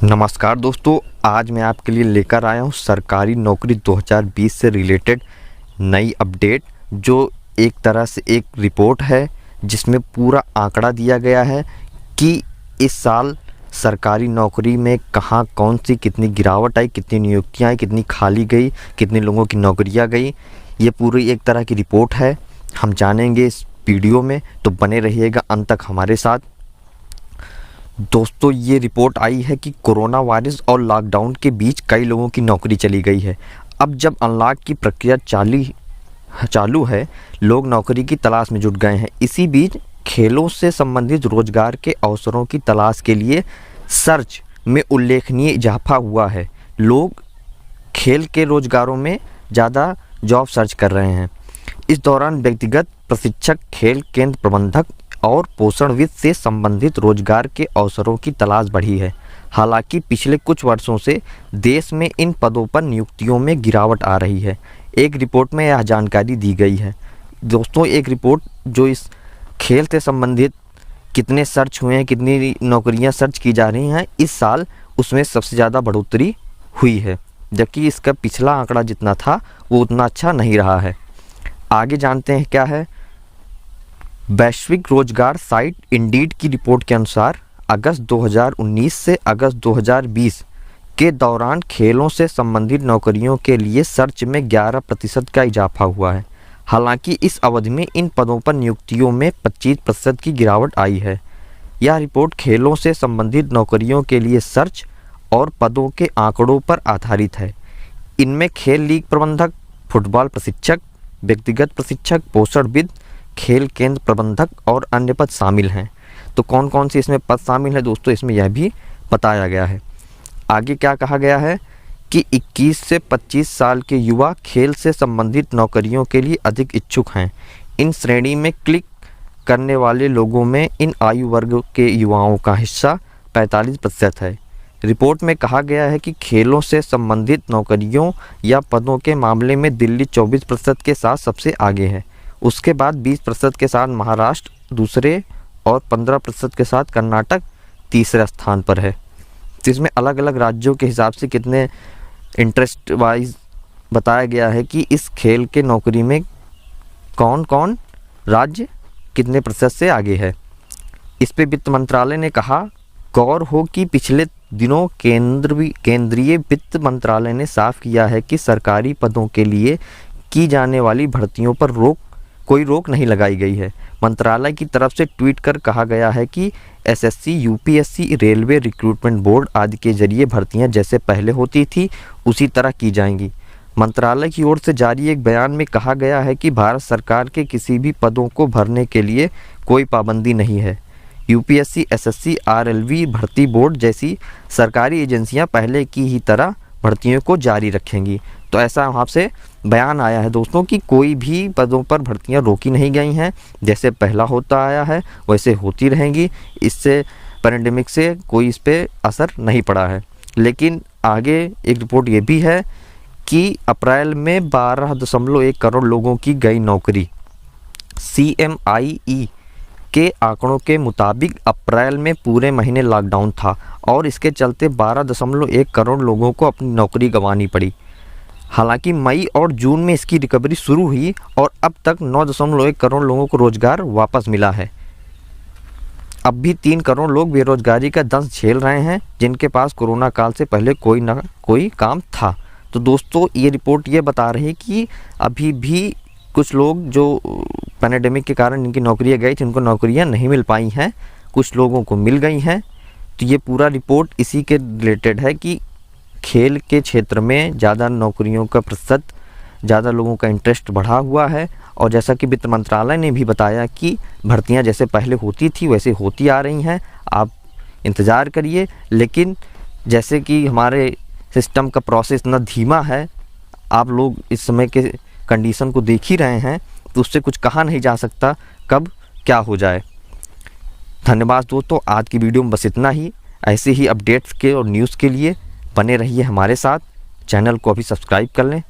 नमस्कार दोस्तों, आज मैं आपके लिए लेकर आया हूँ सरकारी नौकरी 2020 से रिलेटेड नई अपडेट, जो एक तरह से एक रिपोर्ट है जिसमें पूरा आंकड़ा दिया गया है कि इस साल सरकारी नौकरी में कहाँ कौन सी कितनी गिरावट आई, कितनी नियुक्तियाँ आई, कितनी खाली गई, कितने लोगों की नौकरियाँ गई। ये पूरी एक तरह की रिपोर्ट है, हम जानेंगे इस वीडियो में, तो बने रहिएगा अंत तक हमारे साथ। दोस्तों, ये रिपोर्ट आई है कि कोरोना वायरस और लॉकडाउन के बीच कई लोगों की नौकरी चली गई है। अब जब अनलॉक की प्रक्रिया चालू है, लोग नौकरी की तलाश में जुट गए हैं। इसी बीच खेलों से संबंधित रोजगार के अवसरों की तलाश के लिए सर्च में उल्लेखनीय इजाफा हुआ है। लोग खेल के रोजगारों में ज़्यादा जॉब सर्च कर रहे हैं। इस दौरान व्यक्तिगत प्रशिक्षक, खेल केंद्र प्रबंधक और पोषणविद से संबंधित रोजगार के अवसरों की तलाश बढ़ी है। हालांकि पिछले कुछ वर्षों से देश में इन पदों पर नियुक्तियों में गिरावट आ रही है। एक रिपोर्ट में यह जानकारी दी गई है। दोस्तों, एक रिपोर्ट जो इस खेल से संबंधित कितने सर्च हुए हैं, कितनी नौकरियां सर्च की जा रही हैं इस साल, उसमें सबसे ज़्यादा बढ़ोतरी हुई है, जबकि इसका पिछला आंकड़ा जितना था वो उतना अच्छा नहीं रहा है। आगे जानते हैं क्या है। वैश्विक रोजगार साइट इंडीड की रिपोर्ट के अनुसार अगस्त 2019 से अगस्त 2020 के दौरान खेलों से संबंधित नौकरियों के लिए सर्च में 11% का इजाफा हुआ है। हालांकि इस अवधि में इन पदों पर नियुक्तियों में 25% की गिरावट आई है। यह रिपोर्ट खेलों से संबंधित नौकरियों के लिए सर्च और पदों के आंकड़ों पर आधारित है। इनमें खेल लीग प्रबंधक, फुटबॉल प्रशिक्षक, व्यक्तिगत प्रशिक्षक, पोषणविद, खेल केंद्र प्रबंधक और अन्य पद शामिल हैं। तो कौन कौन से इसमें पद शामिल है दोस्तों, इसमें यह भी बताया गया है। आगे क्या कहा गया है कि 21 से 25 साल के युवा खेल से संबंधित नौकरियों के लिए अधिक इच्छुक हैं। इन श्रेणी में क्लिक करने वाले लोगों में इन आयु वर्ग के युवाओं का हिस्सा 45% है। रिपोर्ट में कहा गया है कि खेलों से संबंधित नौकरियों या पदों के मामले में दिल्ली 24% के साथ सबसे आगे है। उसके बाद 20% के साथ महाराष्ट्र दूसरे और 15% के साथ कर्नाटक तीसरे स्थान पर है। तो इसमें अलग अलग राज्यों के हिसाब से कितने इंटरेस्ट वाइज बताया गया है कि इस खेल के नौकरी में कौन कौन राज्य कितने प्रतिशत से आगे है। इस पे वित्त मंत्रालय ने कहा, गौर हो कि पिछले दिनों केंद्रीय वित्त मंत्रालय ने साफ किया है कि सरकारी पदों के लिए की जाने वाली भर्तियों पर कोई रोक नहीं लगाई गई है। मंत्रालय की तरफ से ट्वीट कर कहा गया है कि SSC, UPSC, railway recruitment board आदि के जरिए भर्तियां जैसे पहले होती थी उसी तरह की जाएंगी। मंत्रालय की ओर से जारी एक बयान में कहा गया है कि भारत सरकार के किसी भी पदों को भरने के लिए कोई पाबंदी नहीं है। यूपीएससी, एसएससी, आरएलवी भर्ती बोर्ड जैसी सरकारी एजेंसियां पहले की ही तरह भर्तियों को जारी रखेंगी। तो ऐसा वहाँ से बयान आया है दोस्तों कि कोई भी पदों पर भर्तियां रोकी नहीं गई हैं, जैसे पहला होता आया है वैसे होती रहेंगी। इससे पैंडेमिक से कोई इस पर असर नहीं पड़ा है। लेकिन आगे एक रिपोर्ट ये भी है कि अप्रैल में 12.1 करोड़ लोगों की गई नौकरी। CMIE के आंकड़ों के मुताबिक अप्रैल में पूरे महीने लॉकडाउन था और इसके चलते 12.1 करोड़ लोगों को अपनी नौकरी गंवानी पड़ी। हालांकि मई और जून में इसकी रिकवरी शुरू हुई और अब तक 9.1 करोड़ लोगों को रोजगार वापस मिला है। अब भी 3 करोड़ लोग बेरोजगारी का दंश झेल रहे हैं, जिनके पास कोरोना काल से पहले कोई ना कोई काम था। तो दोस्तों, ये रिपोर्ट ये बता रही है कि अभी भी कुछ लोग जो पैंडेमिक के कारण इनकी नौकरियां गई थी, उनको नौकरियां नहीं मिल पाई हैं, कुछ लोगों को मिल गई हैं। तो ये पूरा रिपोर्ट इसी के रिलेटेड है कि खेल के क्षेत्र में ज़्यादा नौकरियों का प्रतिशत, ज़्यादा लोगों का इंटरेस्ट बढ़ा हुआ है। और जैसा कि वित्त मंत्रालय ने भी बताया कि भर्तियां जैसे पहले होती थी वैसे होती आ रही हैं, आप इंतज़ार करिए। लेकिन जैसे कि हमारे सिस्टम का प्रोसेस इतना धीमा है, आप लोग इस समय के कंडीशन को देख ही रहे हैं, तो उससे कुछ कहा नहीं जा सकता कब क्या हो जाए। धन्यवाद दोस्तों, आज की वीडियो में बस इतना ही। ऐसे ही अपडेट्स के और न्यूज़ के लिए बने रहिए हमारे साथ। चैनल को अभी सब्सक्राइब कर लें।